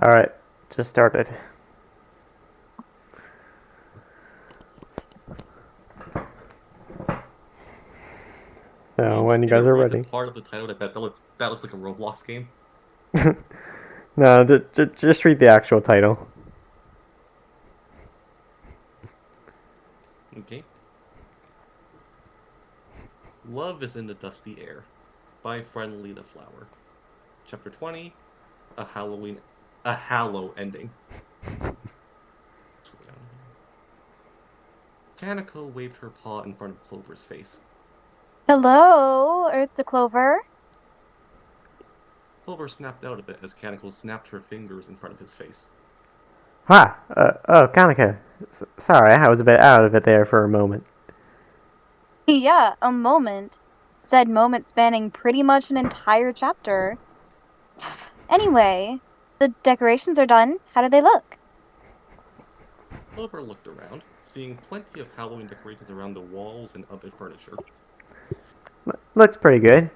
Alright, just started. Do So you when want you me to guys are read the ready. part of the title that looks like a Roblox game? No, just read the actual title. Okay. Love is in the dusty air by Friendly the Flower. Chapter 20, a Hallow ending. Scroll down here. Kaneko waved her paw in front of Clover's face. Hello, Earth to Clover. Clover snapped out of it as Kaneko snapped her fingers in front of his face. Ha! Oh, Kanika. Sorry, I was a bit out of it there for a moment. Yeah, a moment. Said moment spanning pretty much an entire chapter. Anyway, the decorations are done. How do they look? Clover looked around, seeing plenty of Halloween decorations around the walls and other furniture. Looks pretty good.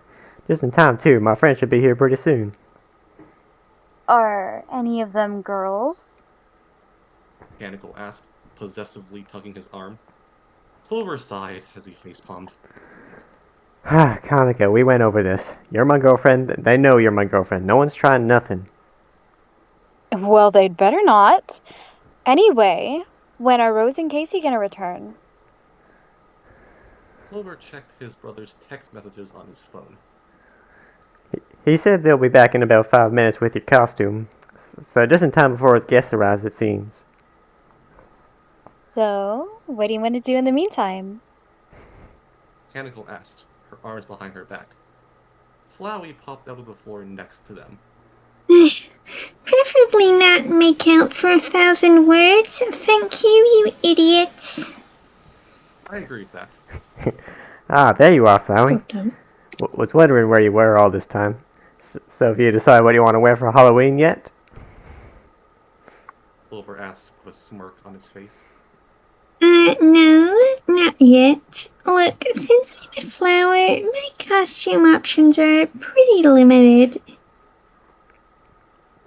Just in time, too. My friend should be here pretty soon. Are any of them girls? Kaneko asked, possessively tugging his arm. Clover sighed as he facepalmed. Ah, Kanika, we went over this. You're my girlfriend. They know you're my girlfriend. No one's trying nothing. Well, they'd better not. Anyway, when are Rose and Casey gonna return? Clover checked his brother's text messages on his phone. He said they'll be back in about 5 minutes with your costume. So just in time before the guests arrive, it seems. So, what do you want to do in the meantime? Kaneko asked, her arms behind her back. Flowey popped out of the floor next to them. Preferably not make out for 1,000 words. Thank you, you idiots. I agree with that. Ah, there you are, Flowey. Okay. Was wondering where you were all this time. So have you decided what you want to wear for Halloween yet? Clover asked with a smirk on his face. No, not yet. Look, since I'm a flower, my costume options are pretty limited.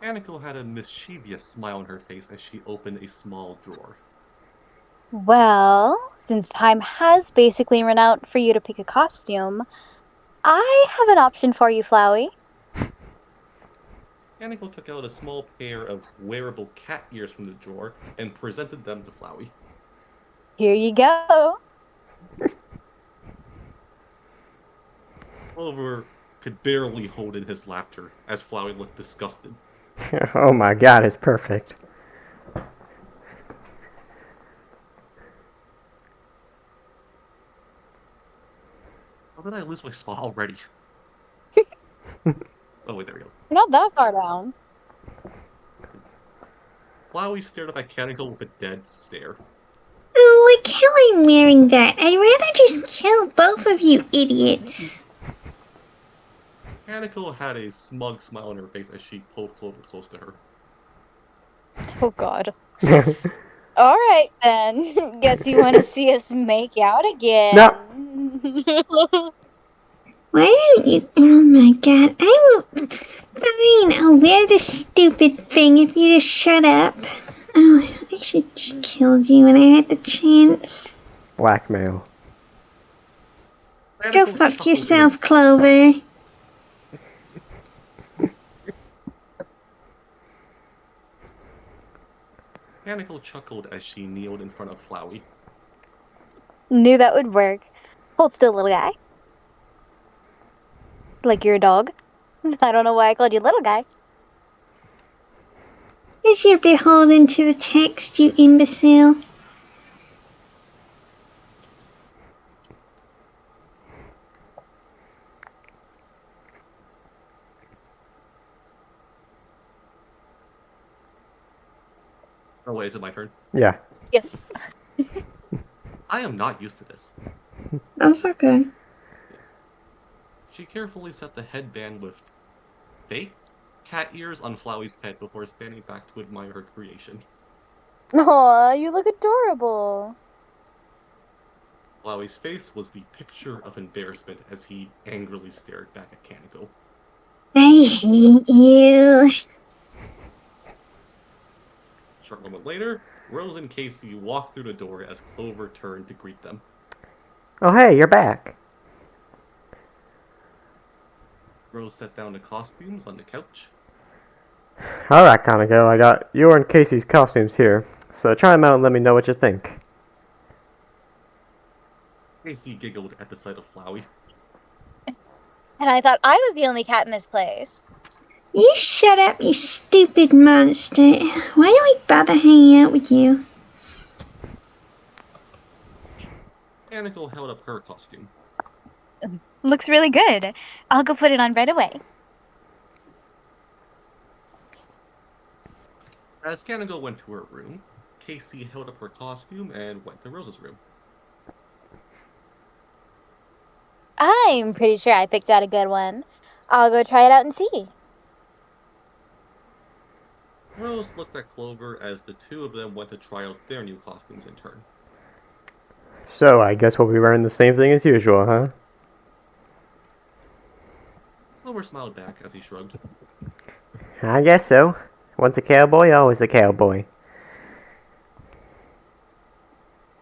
Kaneko had a mischievous smile on her face as she opened a small drawer. Well, since time has basically run out for you to pick a costume, I have an option for you, Flowey. Kaneko took out a small pair of wearable cat ears from the drawer and presented them to Flowey. Here you go. Clover could barely hold in his laughter as Flowey looked disgusted. Oh my god, it's perfect. How did I lose my spot already? Oh, wait, there we go. Not that far down. Flowey stared up at Kaneko with a dead stare. Oh, look how I'm wearing that. I'd rather just kill both of you idiots. Kaneko had a smug smile on her face as she pulled Clover close to her. Oh, God. All right, then. Guess you want to see us make out No! again. Why don't you? Oh my god, I will. Fine, I'll wear this stupid thing if you just shut up. Oh, I should just kill you when I had the chance. Blackmail. Go Kaneko fuck chuckled in a yourself, Clover. Kaneko chuckled as she kneeled in front of Flowey. Knew that would work. Hold still, little guy. Like you're a dog. I don't know why I called you little guy. Because you're beholden to the text, you imbecile. Oh, wait, is it my turn? Yeah. Yes. I am not used to this. That's okay. She carefully set the headband with fake cat ears on Flowey's head before standing back to admire her creation. Aw, you look adorable. Flowey's face was the picture of embarrassment as he angrily stared back at Kaneko. I hate you. short moment later, Rose and Casey walked through the door as Clover turned to greet them. Oh, hey, you're back. Rose set down the costumes on the couch. Alright, Kaneko, I got your and Casey's costumes here, so try them out and let me know what you think. Casey giggled at the sight of Flowey. And I thought I was the only cat in this place. You shut up, you stupid monster. Why do I bother hanging out with you? Kaneko held up her costume. Looks really good. I'll go put it on right away. As Kaneko went to her room, Casey held up her costume and went to Rose's room. I'm pretty sure I picked out a good one. I'll go try it out and see. Rose looked at Clover as the two of them went to try out their new costumes in turn. So, I guess we'll be wearing the same thing as usual, huh? Clover smiled back as he shrugged. I guess so. Once a cowboy, always a cowboy.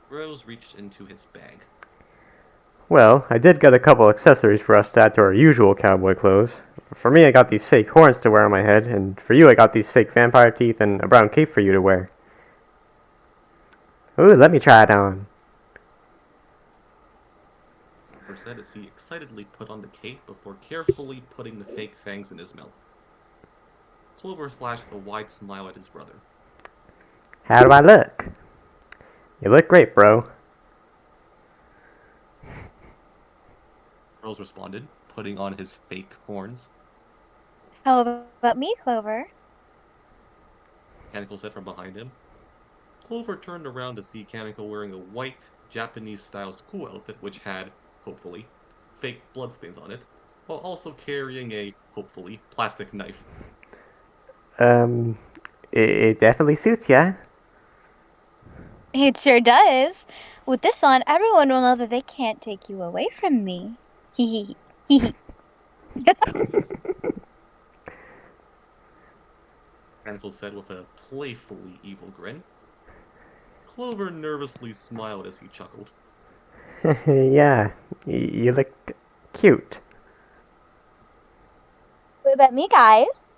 Rose reached into his bag. Well, I did get a couple accessories for us to add to our usual cowboy clothes. For me, I got these fake horns to wear on my head, and for you, I got these fake vampire teeth and a brown cape for you to wear. Ooh, let me try it on. Clover said as he excitedly put on the cape before carefully putting the fake fangs in his mouth. Clover flashed a wide smile at his brother. How do I look? You look great, bro. Rose responded, putting on his fake horns. How about me, Clover? Kaneko said from behind him. Clover turned around to see Kaneko wearing a white, Japanese-style school outfit which had, hopefully, fake bloodstains on it, while also carrying a, hopefully, plastic knife. It definitely suits ya. It sure does. With this on, everyone will know that they can't take you away from me. Hee hee hee hee. Kaneko said with a playfully evil grin. Clover nervously smiled as he chuckled. Yeah, you look cute. What about me, guys?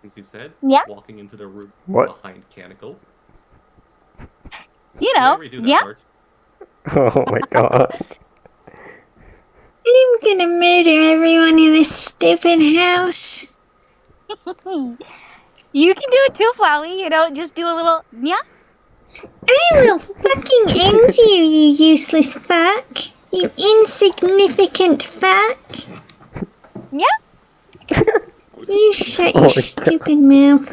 Casey said, Yeah. walking into the room What? behind Kaneko. You know, May I redo that yeah. part? Oh my god. I'm gonna murder everyone in this stupid house. You can do it too, Flowey. You know, just do a little yeah. I will fucking end you, you useless fuck. You insignificant fuck. Yeah. You shut Oh your my God. stupid mouth.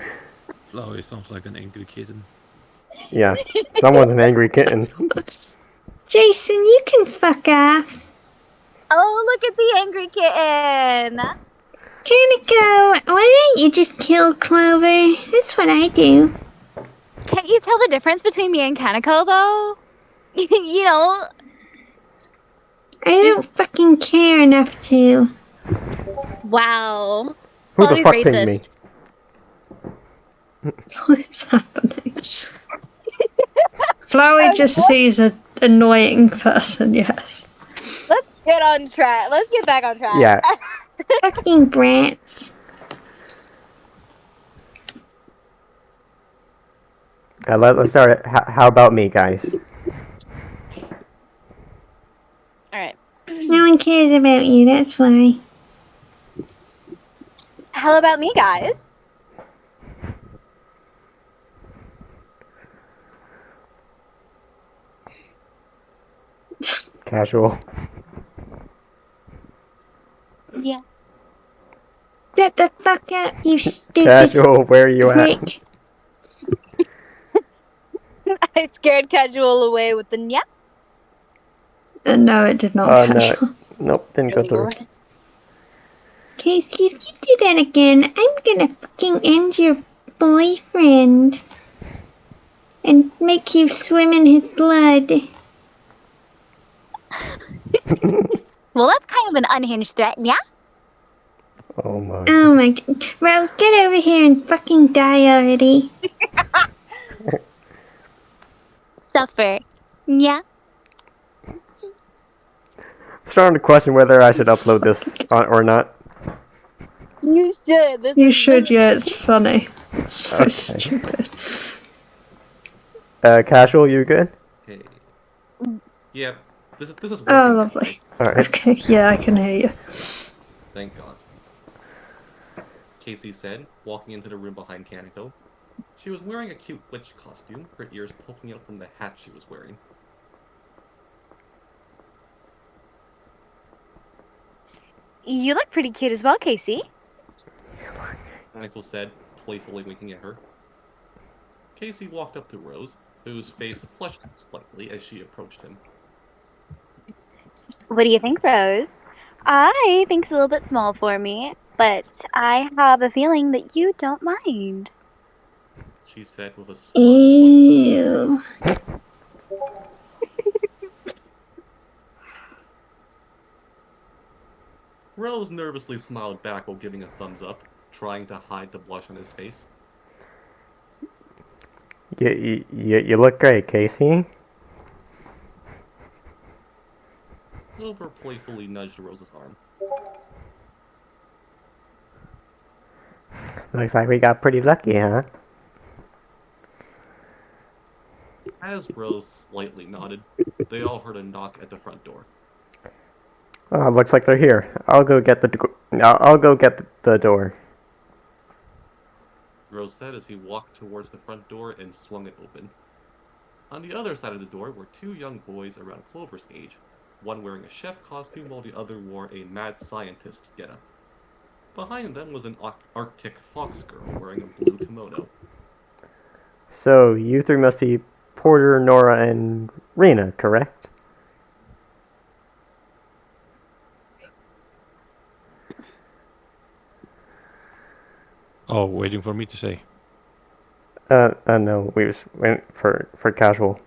Flowey sounds like an angry kitten. Yeah, someone's an angry kitten. Jason, you can fuck off. Oh, look at the angry kitten. Kaneko, why don't you just kill Clover? That's what I do. Can't you tell the difference between me and Kaneko, though? You know, I don't fucking care enough to. wow. Who the Flowey's fuck pinged me? racist. What's happening? Flowey just sees an annoying person, yes. Let's get on track. Let's get back on track. Yeah. Fucking brats. Let's start it. How about me, guys? All right. No one cares about you, that's why. How about me, guys? Casual. Yeah. Shut the fuck up, you stupid Casual, where are you at? prick. I scared Casual away with the yeah. No, it did not, Oh, casual. no. Nope, didn't go through. Casey, if you do that again, I'm gonna fucking end your boyfriend. And make you swim in his blood. Well, that's kind of an unhinged threat, yeah? Oh my. Oh my god. Rose, get over here and fucking die already. suffer. Yeah? Starting to question whether I should upload this or not. You should. You should, yeah, it's funny. It's so Okay. stupid. Casual, you good? Okay. Yeah, this is Oh, working now, lovely. right? Alright. Okay, yeah, I can hear you. Thank God. Casey said, walking into the room behind Kaneko. She was wearing a cute witch costume, her ears poking out from the hat she was wearing. You look pretty cute as well, Casey. Kaneko said, playfully winking at her. Casey walked up to Rose, whose face flushed slightly as she approached him. What do you think, Rose? I think it's a little bit small for me, but I have a feeling that you don't mind. She said with a smile. Ew. Rose nervously smiled back while giving a thumbs up, trying to hide the blush on his face. You look great, Casey. Clover playfully nudged Rose's arm. Looks like we got pretty lucky, huh? As Rose slightly nodded, they all heard a knock at the front door. Oh, looks like they're here. I'll go get I'll go get the door. Rose said as he walked towards the front door and swung it open. On the other side of the door were two young boys around Clover's age, one wearing a chef costume while the other wore a mad scientist getup. Behind them was an Arctic fox girl wearing a blue kimono. So you three must be Porter, Nora, and Rena, correct? Oh, waiting for me to say. No, we just went for casual.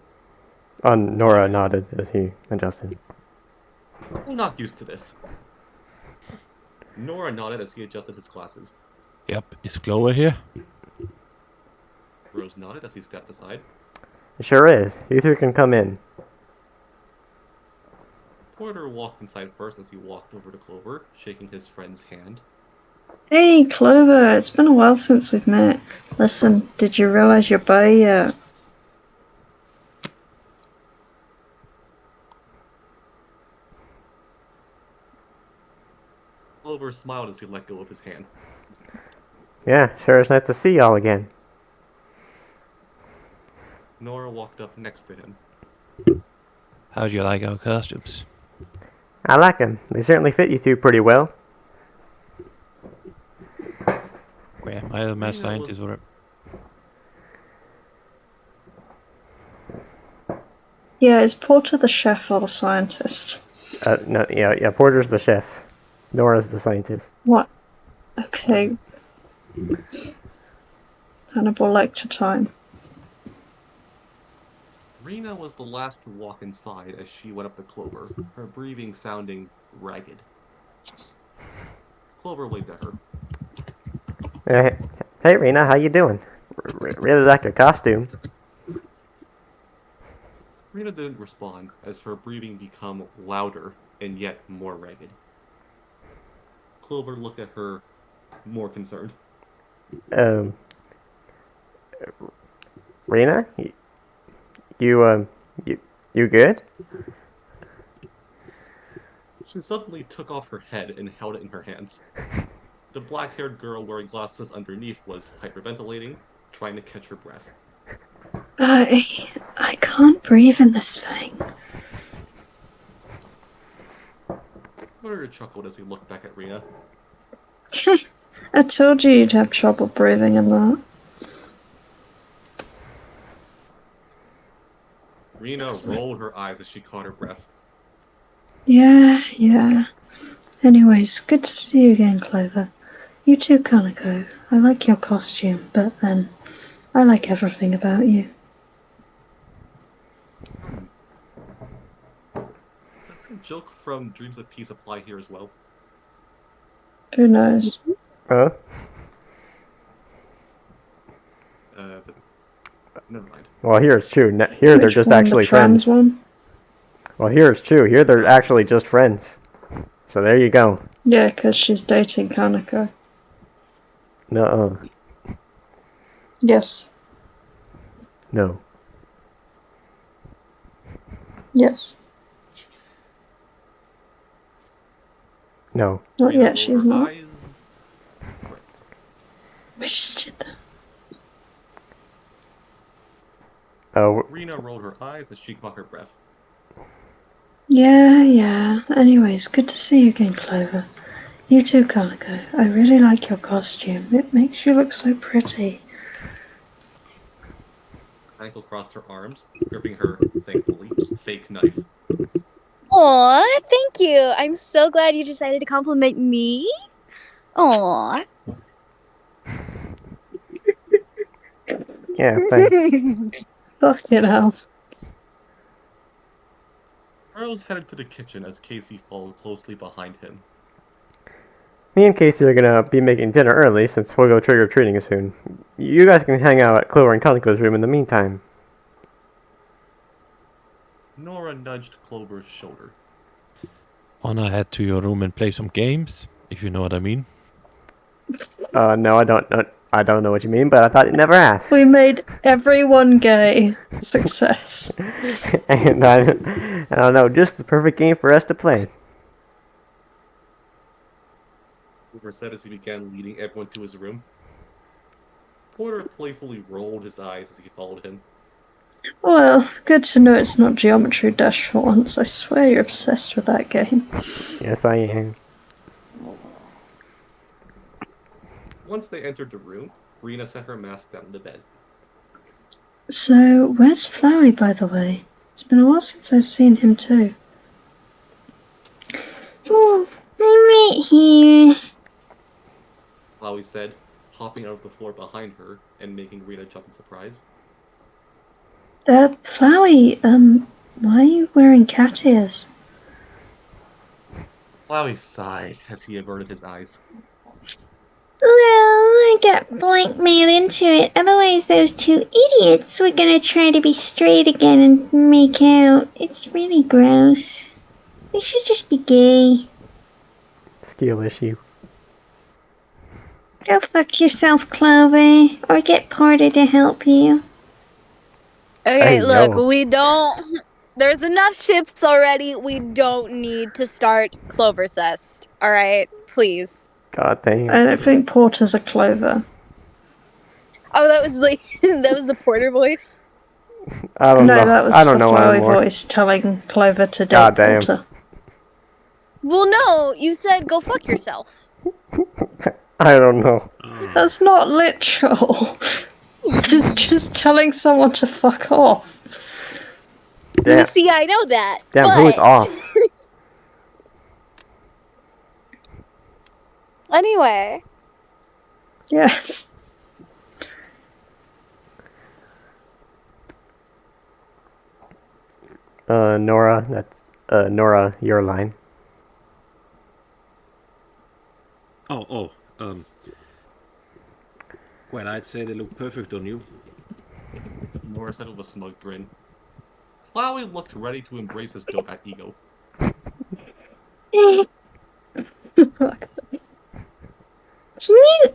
Nora nodded as he adjusted. I'm not used to this. Nora nodded as he adjusted his glasses. Yep, is Clover here? Rose nodded as he stepped aside. It sure is. You three can come in. Porter walked inside first as he walked over to Clover, shaking his friend's hand. Hey, Clover, it's been a while since we've met. Listen, did you realize you're bi yet? Clover smiled as he let go of his hand. Yeah, sure is nice to see y'all again. Nora walked up next to him. How do you like our costumes? I like them. They certainly fit you two pretty well. Where am I the mad Rena scientist was- or... Yeah, is Porter the chef or the scientist? No, yeah, Porter's the chef. Nora's the scientist. What? Okay. Hannibal lecture time. Rena was the last to walk inside as she went up to Clover, her breathing sounding ragged. Clover waved at her. Hey, Rena, how you doing? Really like your costume. Rena didn't respond as her breathing became louder and yet more ragged. Clover looked at her more concerned. Rena, you good? She suddenly took off her head and held it in her hands. The black-haired girl wearing glasses underneath was hyperventilating, trying to catch her breath. I can't breathe in this thing. Porter chuckled as he looked back at Rena. I told you you'd have trouble breathing in that. Rena rolled her eyes as she caught her breath. Yeah. Anyways, good to see you again, Clover. You too, Kaneko. I like your costume, but then I like everything about you. Does the joke from Dreams of Peace apply here as well? Who knows? Huh? Never mind. Well, here it's true. Here they're Which just one, actually the trans friends. one? Well, here it's true. Here they're actually just friends. So there you go. Yeah, because she's dating Kaneko. No. Yes. No. Yes. No. Not Rena yet, rolled she's her not. eyes. Correct. We just did that. Rena rolled her eyes as she caught her breath. Yeah. Anyways, good to see you again, Clover. You too, Kaneko. I really like your costume. It makes you look so pretty. Ankle crossed her arms, gripping her, thankfully, fake knife. Aw, thank you. I'm so glad you decided to compliment me. Aw. Yeah, thanks. Fucking hell. Rose headed to the kitchen as Casey followed closely behind him. Me and Casey are gonna be making dinner early since we'll go trick-or-treating soon. You guys can hang out at Clover and Kaneko's room in the meantime. Nora nudged Clover's shoulder. Wanna head to your room and play some games, if you know what I mean? No, I don't know what you mean, but I thought you'd never ask. We made everyone gay. Success. And I don't know, just the perfect game for us to play. Clover said as he began leading everyone to his room. Porter playfully rolled his eyes as he followed him. Well, good to know it's not Geometry Dash for once. I swear you're obsessed with that game. Yes, I am. Once they entered the room, Rena set her mask down on the bed. So, where's Flowey, by the way? It's been a while since I've seen him too. Oh, I'm right here. Flowey said, hopping out of the floor behind her and making Rena jump in surprise. Flowey, why are you wearing cat ears? Flowey sighed as he averted his eyes. Well, I got blackmailed into it. Otherwise, those two idiots were gonna try to be straight again and make out. It's really gross. They should just be gay. Skill issue. Go fuck yourself, Clover, or get Porter to help you. Okay, Hey, look, yo. we don't. There's enough ships already. We don't need to start Clovercest. All right, please. God damn. I don't think Porter's a Clover. Oh, that was like that was the Porter voice. I don't No, know. that was I don't the know Flowey anymore. voice telling Clover to date God damn. Porter. Well, no, you said go fuck yourself. I don't know. That's not literal. It's just telling someone to fuck off. Damn. See, I know that. Damn, but... who's off? Anyway. Yes. Nora, that's Nora, your line. Well, I'd say they look perfect on you. Nora said with a smug grin. Flowey looked ready to embrace his dope ego. You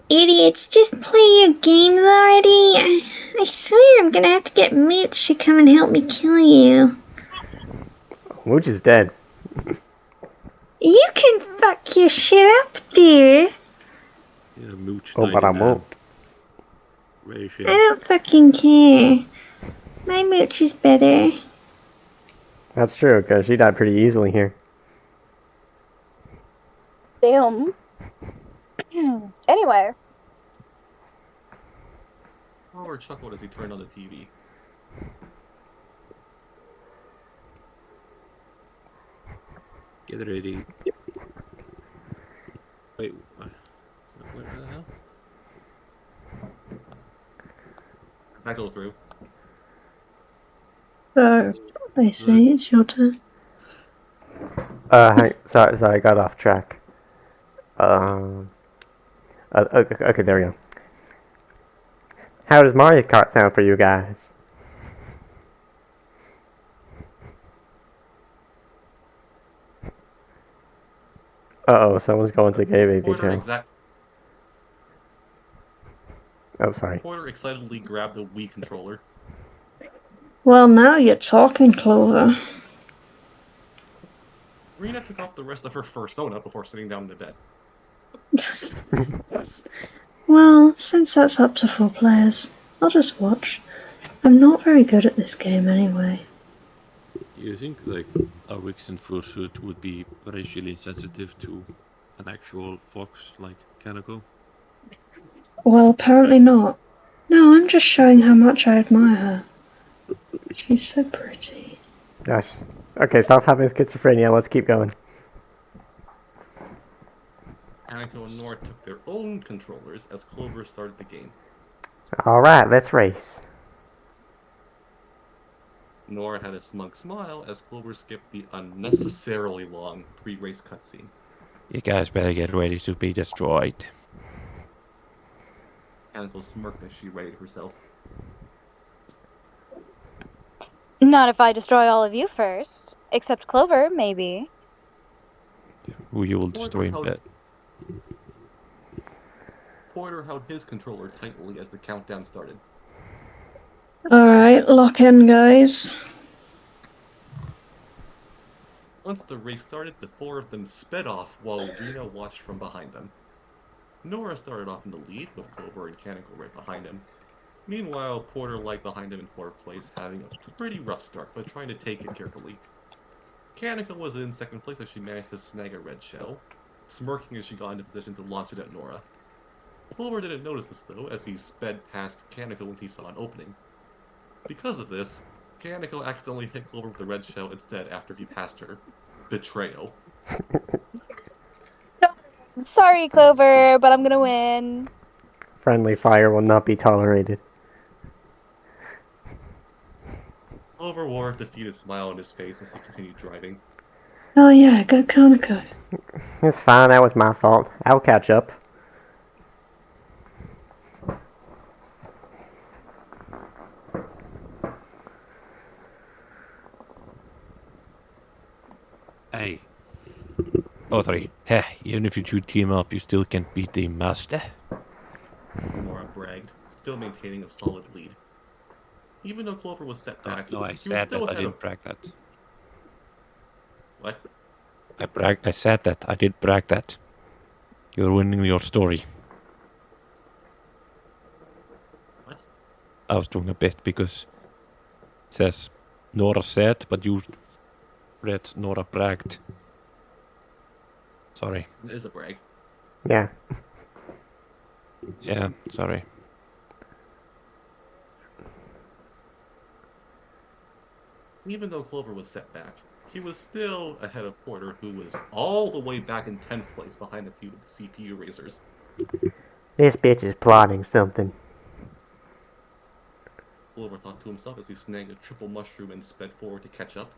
idiots, just play your games already. I swear I'm gonna have to get Mooch to come and help me kill you. Mooch is dead. You can fuck your shit up, dear. Yeah, Mooch, Oh, but I tiny man. won't. Very I shame. don't fucking care. My Mooch is better. That's true, because she died pretty easily here. Damn. Anyway. Clover chuckled as he turned on the TV. Get ready. Wait, what the hell? I go through. So, I see, it's your turn. Sorry, I got off track. Okay, there we go. How does Mario Kart sound for you guys? Uh-oh, someone's going to gay baby Porter, show. Oh, sorry. Porter excitedly grabbed the Wii controller. Well, now you're talking, Clover. Rena took off the rest of her fursona before sitting down in the bed. Well, since that's up to 4 players, I'll just watch. I'm not very good at this game anyway. You think like a Wixen fursuit would be racially sensitive to an actual fox like Kaneko? Well, apparently not. No, I'm just showing how much I admire her. She's so pretty. Gosh. Okay, stop having schizophrenia. Let's keep going. Kaneko and Nora took their own controllers as Clover started the game. Alright, let's race. Nora had a smug smile as Clover skipped the unnecessarily long pre-race cutscene. You guys better get ready to be destroyed. Kaneko smirked as she readied herself. Not if I destroy all of you first. Except Clover, maybe. Who you will destroy in bed. Porter held his controller tightly as the countdown started. Alright, lock in, guys. Once the race started, the four of them sped off while Rena watched from behind them. Nora started off in the lead, with Clover and Kaneko right behind him. Meanwhile, Porter lagged behind him in fourth place, having a pretty rough start, but trying to take it carefully. Kaneko was in second place as she managed to snag a red shell, smirking as she got into position to launch it at Nora. Clover didn't notice this, though, as he sped past Kaneko when he saw an opening. Because of this, Kaneko accidentally hit Clover with the red shell instead after he passed her. Betrayal. Sorry, Clover, but I'm gonna win. Friendly fire will not be tolerated. Clover wore a defeated smile on his face as he continued driving. Oh yeah, go Kaneko. It's fine, that was my fault. I'll catch up. Hey. Oh, sorry. Heh, even if you two team up, you still can't beat the master. Nora bragged, still maintaining a solid lead. Even though Clover was set back, No, I he was said still that. I ahead didn't of... brag that. What? I said that. I did brag that. You're winning your story. What? I was doing a bit because it says Nora said, but you read Nora bragged. Sorry. It is a brag. Yeah. Yeah, sorry. Even though Clover was set back, he was still ahead of Porter, who was all the way back in 10th place behind a few of the CPU racers. This bitch is plotting something. Clover thought to himself as he snagged a triple mushroom and sped forward to catch up.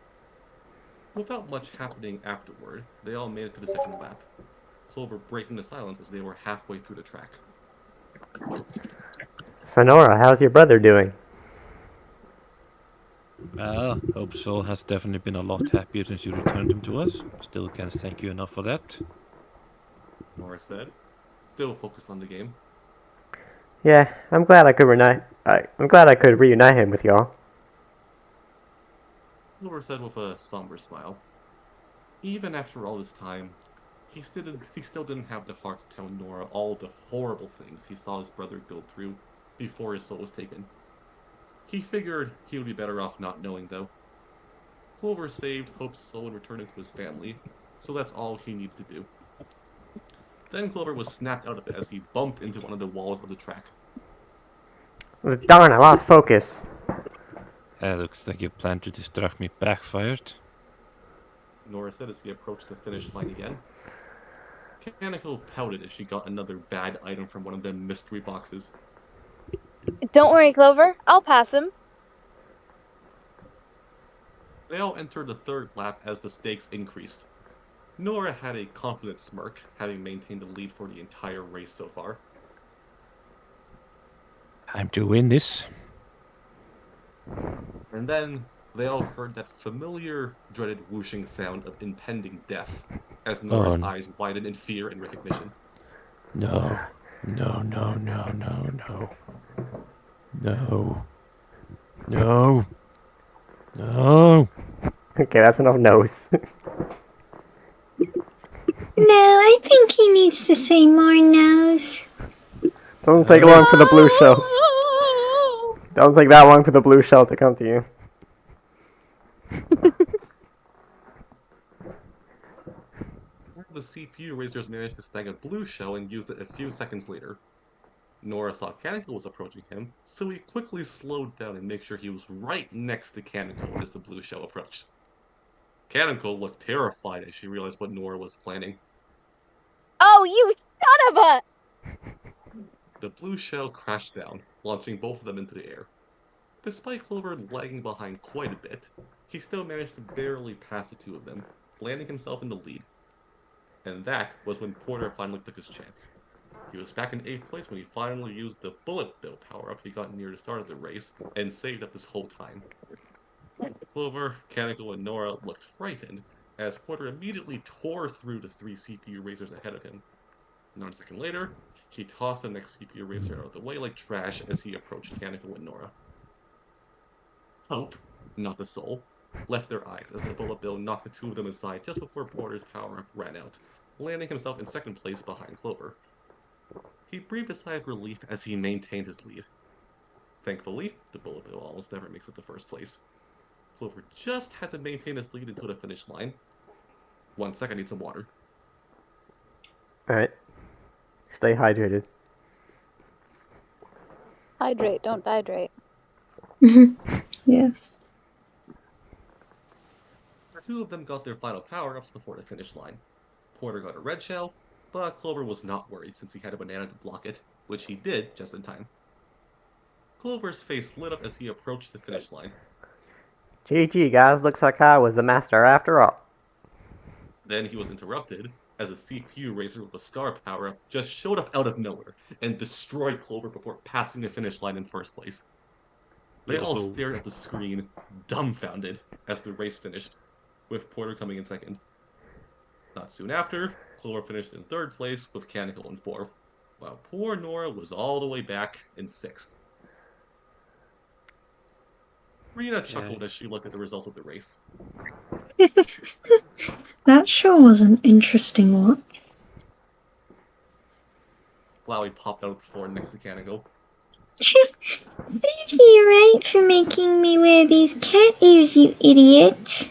Without much happening afterward, they all made it to the second lap, Clover breaking the silence as they were halfway through the track. Sonora, how's your brother doing? Well, Hope Soul has definitely been a lot happier since you returned him to us. Still can't thank you enough for that. Nora said, still focused on the game. Yeah, I'm glad I could reunite him with y'all. Clover said with a somber smile. Even after all this time, he still didn't have the heart to tell Nora all the horrible things he saw his brother go through before his soul was taken. He figured he would be better off not knowing, though. Clover saved Hope's soul and returned it to his family, so that's all he needed to do. Then Clover was snapped out of it as he bumped into one of the walls of the track. Darn, I lost focus. Looks like your plan to distract me backfired. Nora said as he approached the finish line again. Kaneko pouted as she got another bad item from one of the mystery boxes. Don't worry, Clover. I'll pass him. They all entered the third lap as the stakes increased. Nora had a confident smirk, having maintained the lead for the entire race so far. Time to win this. And then they all heard that familiar, dreaded whooshing sound of impending death as Nora's Oh, eyes widened in fear and recognition. no. No, no, no, no, no. No. No. No. Okay, that's enough no's. No, I think he needs to say more no's. Doesn't take long for the blue shell. Doesn't take that long for the blue shell to come to you. The CPU razors managed to snag a blue shell and used it a few seconds later. Nora saw Canonical was approaching him, so he quickly slowed down and made sure he was right next to Canonical as the blue shell approached. Canonical looked terrified as she realized what Nora was planning. Oh, you son of a! The blue shell crashed down, launching both of them into the air. Despite Clover lagging behind quite a bit, he still managed to barely pass the two of them, landing himself in the lead. And that was when Porter finally took his chance. He was back in 8th place when he finally used the bullet bill power-up he got near the start of the race, and saved up this whole time. Clover, Canonical, and Nora looked frightened, as Porter immediately tore through the 3 CPU racers ahead of him. Not a second later, he tossed the next CPU racer out of the way like trash as he approached Canonical and Nora. Hope, not the soul, left their eyes as the bullet bill knocked the two of them aside just before Porter's power-up ran out, landing himself in 2nd place behind Clover. He breathed a sigh of relief as he maintained his lead. Thankfully, the bullet bill almost never makes it to 1st place. Clover just had to maintain his lead until the finish line. 1 second, I need some water. Alright. Stay hydrated. Hydrate, don't dehydrate. Yes. The two of them got their final power-ups before the finish line. Porter got a red shell, but Clover was not worried since he had a banana to block it, which he did just in time. Clover's face lit up as he approached the finish line. GG, guys. Looks like I was the master after all. Then he was interrupted as a CPU racer with a star power-up just showed up out of nowhere and destroyed Clover before passing the finish line in 1st place. They all stared at the screen, dumbfounded, as the race finished, with Porter coming in 2nd. Not soon after, Clover finished in 3rd place with Canonical in 4th, while poor Nora was all the way back in 6th. Rena chuckled as she looked at the results of the race. That sure was an interesting watch. Flowey popped out of the floor next to Canonical. Serves you right for making me wear these cat ears, you idiot.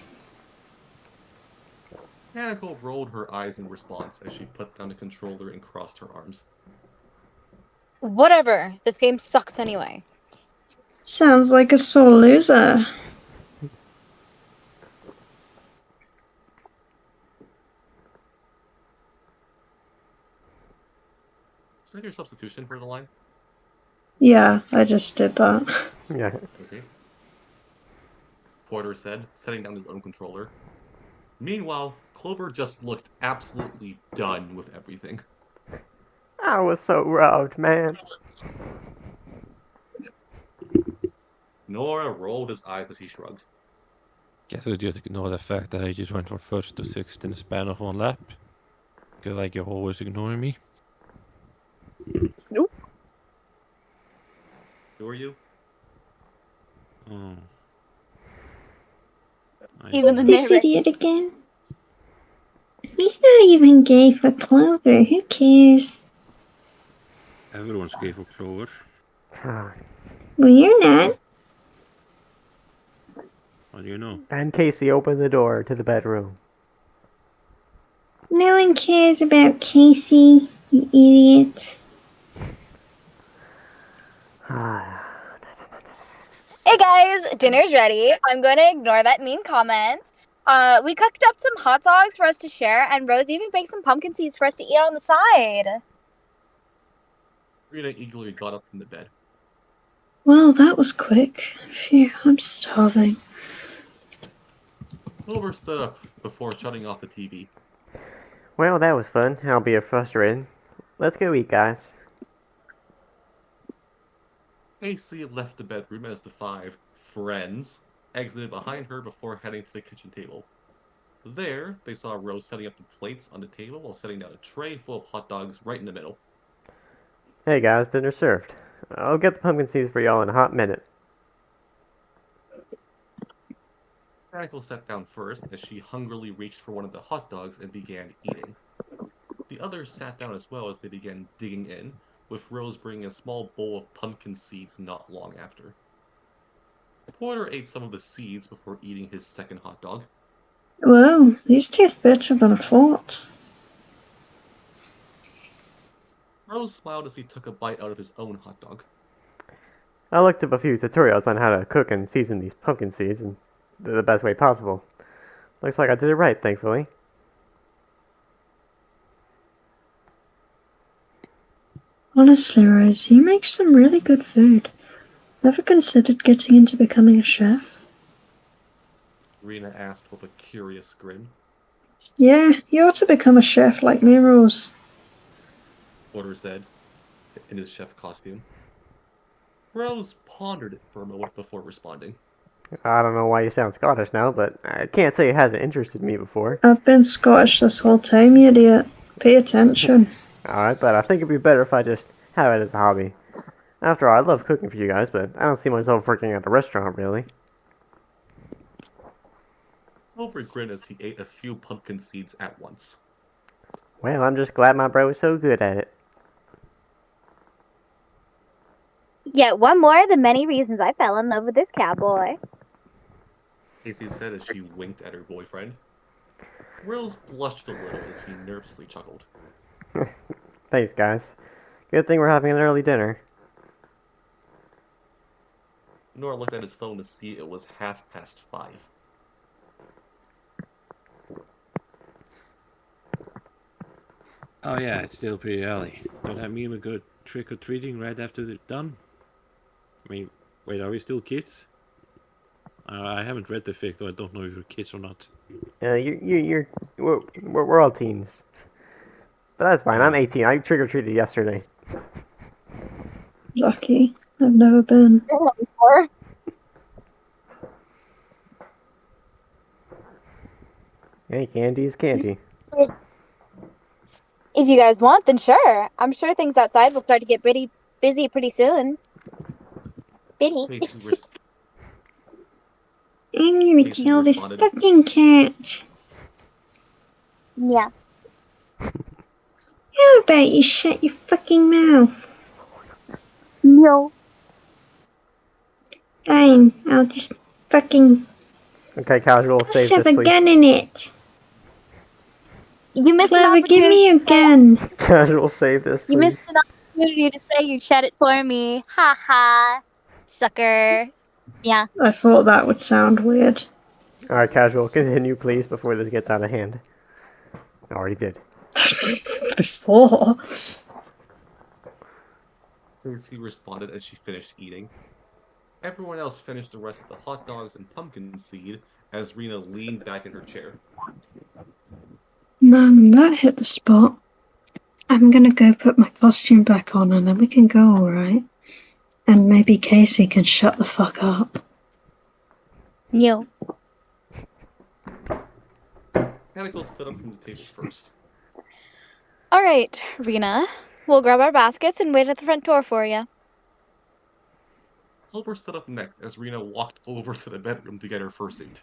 Canonical rolled her eyes in response as she put down the controller and crossed her arms. Whatever. This game sucks anyway. Sounds like a sore loser. Is that your substitution for the line? Yeah, I just did that. Yeah. Okay. Porter said, setting down his own controller. Meanwhile, Clover just looked absolutely done with everything. I was so robbed, man. Nora rolled his eyes as he shrugged. Guess we just ignore the fact that I just went from 1st to 6th in the span of 1 lap. Because like you're always ignoring me. Nope. Who are you? Oh. Even the This narrator. idiot again. He's not even gay for Clover. Who cares? Everyone's gay for Clover. Well, you're not. How do you know? And Casey opened the door to the bedroom. No one cares about Casey, you idiot. Hey guys, dinner's ready. I'm going to ignore that mean comment. We cooked up some hot dogs for us to share, and Rose even baked some pumpkin seeds for us to eat on the side. Rena eagerly got up from the bed. Well, that was quick. Phew, I'm starving. Clover stood up before shutting off the TV. Well, that was fun, albeit frustrating. Let's go eat, guys. AC left the bedroom as the five friends exited behind her before heading to the kitchen table. There, they saw Rose setting up the plates on the table while setting down a tray full of hot dogs right in the middle. Hey guys, dinner served. I'll get the pumpkin seeds for y'all in a hot minute. Chronicle sat down first as she hungrily reached for one of the hot dogs and began eating. The others sat down as well as they began digging in, with Rose bringing a small bowl of pumpkin seeds not long after. Porter ate some of the seeds before eating his second hot dog. Well, these taste better than I thought. Rose smiled as he took a bite out of his own hot dog. I looked up a few tutorials on how to cook and season these pumpkin seeds in the best way possible. Looks like I did it right, thankfully. Honestly, Rose, you make some really good food. Never considered getting into becoming a chef? Rena asked with a curious grin. Yeah, you ought to become a chef like me, Rose. Porter said, in his chef costume. Rose pondered it for a moment before responding. I don't know why you sound Scottish now, but I can't say it hasn't interested me before. I've been Scottish this whole time, you idiot. Pay attention. Alright, but I think it'd be better if I just have it as a hobby. After all, I love cooking for you guys, but I don't see myself working at a restaurant, really. Clover grinned as he ate a few pumpkin seeds at once. Well, I'm just glad my bro is so good at it. Yet one more of the many reasons I fell in love with this cowboy. Casey said as she winked at her boyfriend. Rose blushed a little as he nervously chuckled. Thanks, guys. Good thing we're having an early dinner. Nora looked at his phone to see it was 5:30. Oh yeah, it's still pretty early. Does that mean we go trick-or-treating right after they're done? I mean, wait, are we still kids? I haven't read the fic, though I don't know if you're kids or not. We're all teens. But that's fine, I'm 18. I trick-or-treated yesterday. Lucky. I've never been. Hey, candy is candy. If you guys want, then sure. I'm sure things outside will start to get pretty busy pretty soon. Bitty. Casey, I'm gonna Casey kill this responded. fucking cat. Yeah. How about you shut your fucking mouth? No. Fine, I'll just fucking Okay, casual, save shove this, a please. gun in it. You missed an Clever, give me opportunity. your gun. Casual, save this, You please. missed an opportunity to say you shut it for me. Ha ha. Sucker. Yeah. I thought that would sound weird. Alright, casual, continue, please, before this gets out of hand. I already did. Before. Casey responded as she finished eating. Everyone else finished the rest of the hot dogs and pumpkin seed as Rena leaned back in her chair. Man, that hit the spot. I'm gonna go put my costume back on and then we can go, alright? And maybe Casey can shut the fuck up. No. Canicle stood up from the table first. All right, Rena. We'll grab our baskets and wait at the front door for you. Clover stood up next as Rena walked over to the bedroom to get her fursuit.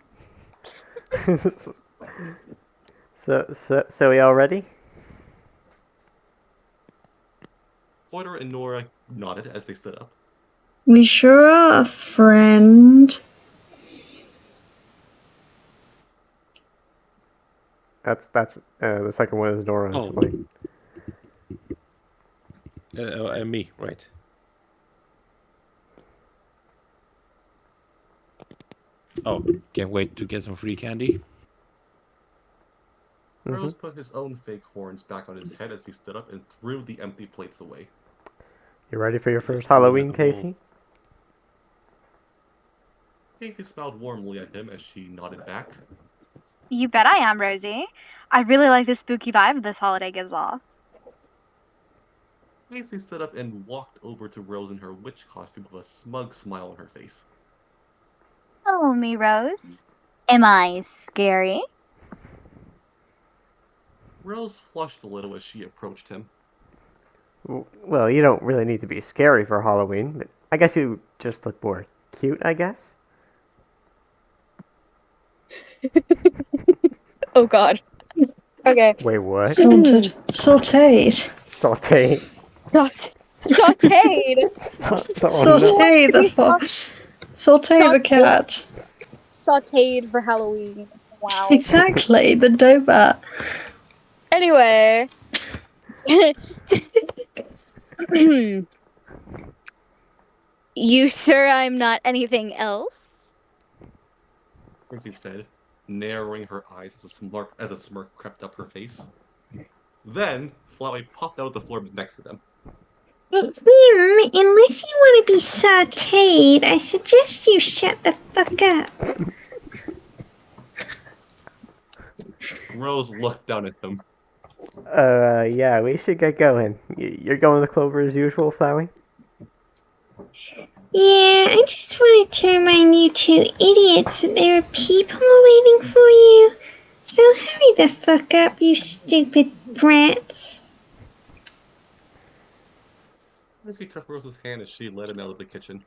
So we all ready? Porter and Nora nodded as they stood up. We sure are, friend. That's the second one is Nora's. Oh. Like, Me, right. Oh, can't wait to get some free candy. Rose put his own fake horns back on his head as he stood up and threw the empty plates away. you ready for your Just first doing Halloween, a little- Casey? Casey smiled warmly at him as she nodded back. You bet I am, Rosie. I really like the spooky vibe this holiday gives off. Macy stood up and walked over to Rose in her witch costume with a smug smile on her face. Oh, me, Rose. Am I scary? Rose flushed a little as she approached him. Well, you don't really need to be scary for Halloween, but I guess you just look more cute, I guess? Oh, God. Okay. Wait, what? Sauteed. Sauteed. Saute. Sauteed. Oh no. Saute the fox. Saute the cat. Sauteed for Halloween. Wow. Exactly, the dobat. Anyway. You sure I'm not anything else? Macy said, narrowing her eyes as a smirk crept up her face. Then, Flowey popped out of the floor next to them. Unless you want to be sauteed, I suggest you shut the fuck up. Rose looked down at him. Yeah, we should get going. You're going to Clover as usual, Flowey? Yeah, I just wanted to remind you two idiots that there are people waiting for you. So hurry the fuck up, you stupid brats. Macy took Rose's hand as she led him out of the kitchen.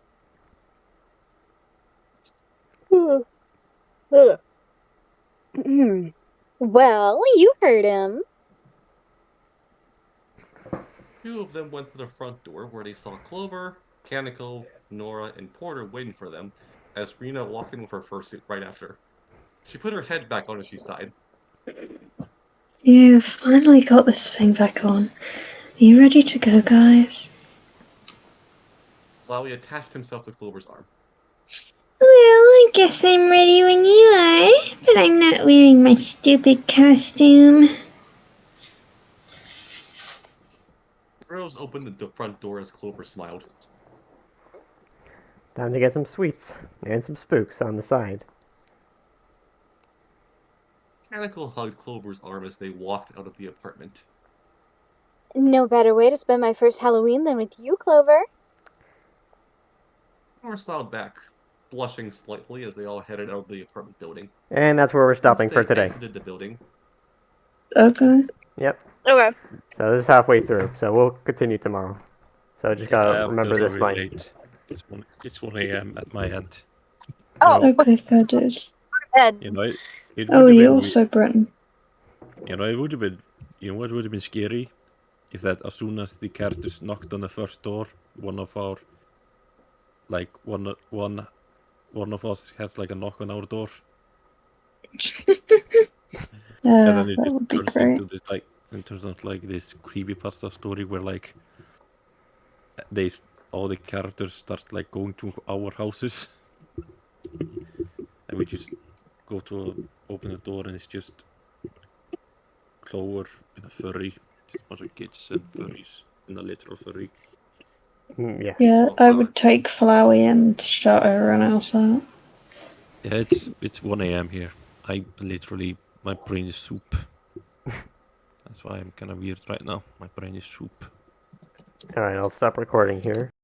Well, you heard him. Two of them went to the front door where they saw Clover, Canicle, Nora, and Porter waiting for them as Rena walked in with her fursuit right after. She put her head back on as she sighed. You finally got this thing back on. Are you ready to go, guys? Flowey attached himself to Clover's arm. Well, I guess I'm ready when you are, but I'm not wearing my stupid costume. Rose opened the front door as Clover smiled. Time to get some sweets and some spooks on the side. Canicle hugged Clover's arm as they walked out of the apartment. No better way to spend my first Halloween than with you, Clover. Clover smiled back, blushing slightly as they all headed out of the apartment building. And that's where we're stopping Once for they today. exited the building, Okay. Yep. Okay. So this is halfway through, so we'll continue tomorrow. So just gotta remember It's this already line. late. It's 1 a.m. at my end. Oh, Okay, fair dues. Ed. You know, it Oh, would have you been. also, Britain. You know, it would have been. You know what would have been scary? If that as soon as the characters knocked on the first door, one of our, like one of us has like a knock on our door, and then it That just would be turns great. into this like it turns out like this creepypasta story where like they all the characters start like going to our houses, and we just go to open the door and it's just Clover in a furry, just a bunch of kids and furries in a literal furry. Yeah. Yeah, So, I would take Flowey and shut everyone else out. Yeah, it's 1 a.m. here. I literally my brain is soup. That's why I'm kind of weird right now. My brain is soup. Alright, I'll stop recording here.